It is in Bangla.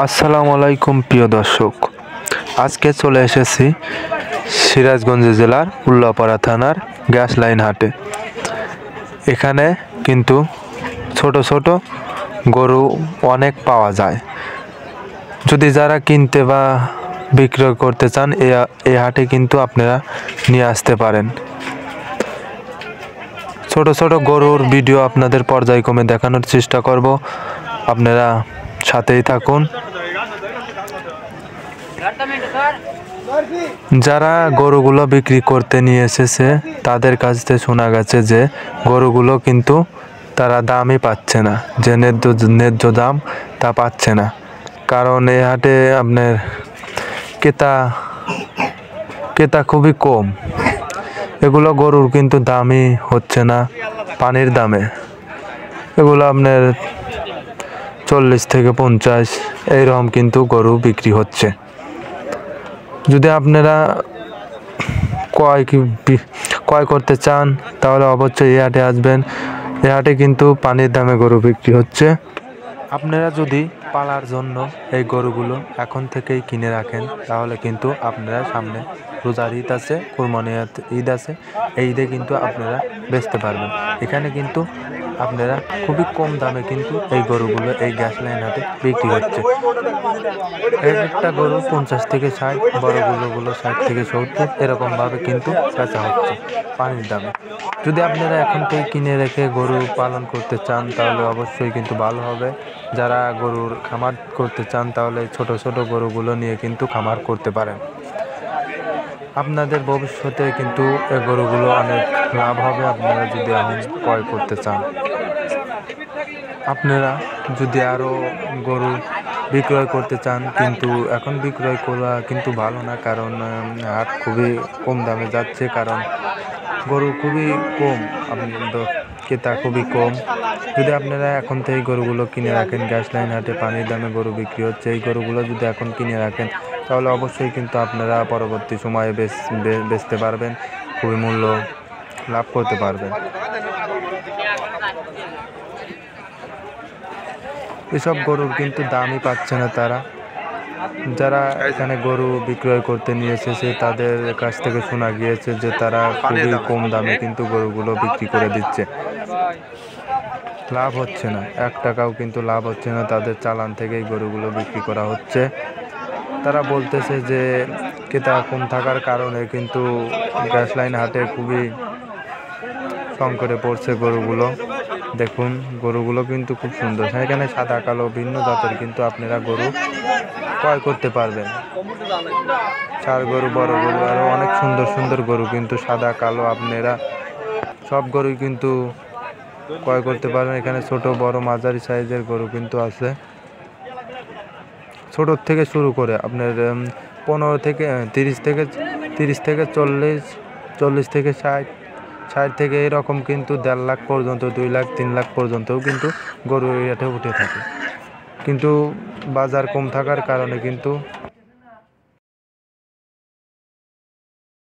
আসসালামু আলাইকুম প্রিয় দর্শক, আজকে চলে এসেছি সিরাজগঞ্জ জেলার উল্লাপাড়া থানার গ্যাস লাইন হাটে। এখানে কিন্তু ছোট ছোট গরু অনেক পাওয়া যায়। যদি যারা কিনতে বা বিক্রয় করতে চান এই হাটে কিন্তু আপনারা নিয়ে আসতে পারেন। ছোট ছোট গরুর ভিডিও আপনাদের পর্যায়ক্রমে দেখানোর চেষ্টা করব, আপনারা সাথেই থাকুন। যারা গরুগুলো বিক্রি করতে নিয়ে এসেছে তাদের কাছ থেকে শোনা গেছে যে গরুগুলো কিন্তু তারা দামই পাচ্ছে না, যে ন্যায্য দাম তা পাচ্ছে না। কারণ এই হাটে আপনার ক্রেতা খুবই কম। এগুলো গরুর কিন্তু দামই হচ্ছে না পানির দামে। এগুলো আপনার 40 থেকে 50 এইরকম কিন্তু গরু বিক্রি হচ্ছে। যদি আপনারা ক্রয় করতে চান তাহলে অবশ্যই এই হাটে আসবেন। এই হাটে কিন্তু পানির দামে গরু বিক্রি হচ্ছে। আপনারা যদি পালার জন্য এই গরুগুলো এখন থেকেই কিনে রাখেন তাহলে কিন্তু আপনারা সামনে রোজার ঈদ আছে, কুরবানি ঈদ আছে, এই ঈদে কিন্তু আপনারা বেচতে পারবেন। এখানে কিন্তু আপনারা খুবই কম দামে কিন্তু এই গরুগুলো এই গ্যাস লাইন হাটে বিক্রি হচ্ছে। একটা গরু 50 থেকে 60, বড় গরুগুলো 60 থেকে 70 এরকমভাবে কিন্তু বেচা হচ্ছে পানির দামে। যদি আপনারা এখন থেকে কিনে রেখে গরু পালন করতে চান তাহলে অবশ্যই কিন্তু ভালো হবে। যারা গরুর খামার করতে চান তাহলে ছোট ছোট গরুগুলো নিয়ে কিন্তু খামার করতে পারেন। আপনাদের ভবিষ্যতে কিন্তু এই গরুগুলো অনেক লাভ হবে আপনারা যদি এখন ক্রয় করতে চান। আপনারা যদি আরও গরু বিক্রয় করতে চান, কিন্তু এখন বিক্রয় করা কিন্তু ভালো না, কারণ হাট খুবই কম দামে যাচ্ছে। কারণ গরু খুবই কম, আপনাদের ক্রেতা খুবই কম। যদি আপনারা এখন থেকে গরুগুলো কিনে রাখেন, গ্যাস লাইন হাটে পানির দামে গরু বিক্রি হচ্ছে, এই গরুগুলো যদি এখন কিনে রাখেন তাহলে অবশ্যই কিন্তু আপনারা পরবর্তী সময়ে বেচতে পারবেন, খুবই মূল্য লাভ করতে পারবেন। এসব গরুর কিন্তু দামই পাচ্ছে না তারা। যারা এখানে গরু বিক্রয় করতে নিয়ে এসেছে তাদের কাছ থেকে শোনা গিয়েছে যে তারা খুবই কম দামে কিন্তু গরুগুলো বিক্রি করে দিচ্ছে। লাভ হচ্ছে না, 1 টাকাও কিন্তু লাভ হচ্ছে না। তাদের চালান থেকেই গরুগুলো বিক্রি করা হচ্ছে। তারা বলতেছে যে ক্রেতা কম থাকার কারণে কিন্তু গ্যাস লাইন হাটে খুবই সংকটে পড়ছে গরুগুলো। দেখুন গরুগুলো কিন্তু খুব সুন্দর, এখানে সাদা কালো ভিন্ন জাতের কিন্তু আপনারা গরু ক্রয় করতে পারবেন। ষাঁড় গরু, বড় গরু, আরও অনেক সুন্দর সুন্দর গরু কিন্তু সাদা কালো আপনারা সব গরুই কিন্তু ক্রয় করতে পারবেন। এখানে ছোট বড় মাঝারি সাইজের গরু কিন্তু আছে, ছোট থেকে শুরু করে আপনার 15 থেকে 30 থেকে 40, 40 থেকে 60, 60 থেকে এরকম কিন্তু 1.5 লাখ পর্যন্ত, 2 লাখ 3 লাখ পর্যন্তও কিন্তু গরু এটাতে উঠে থাকে। কিন্তু বাজার কম থাকার কারণে কিন্তু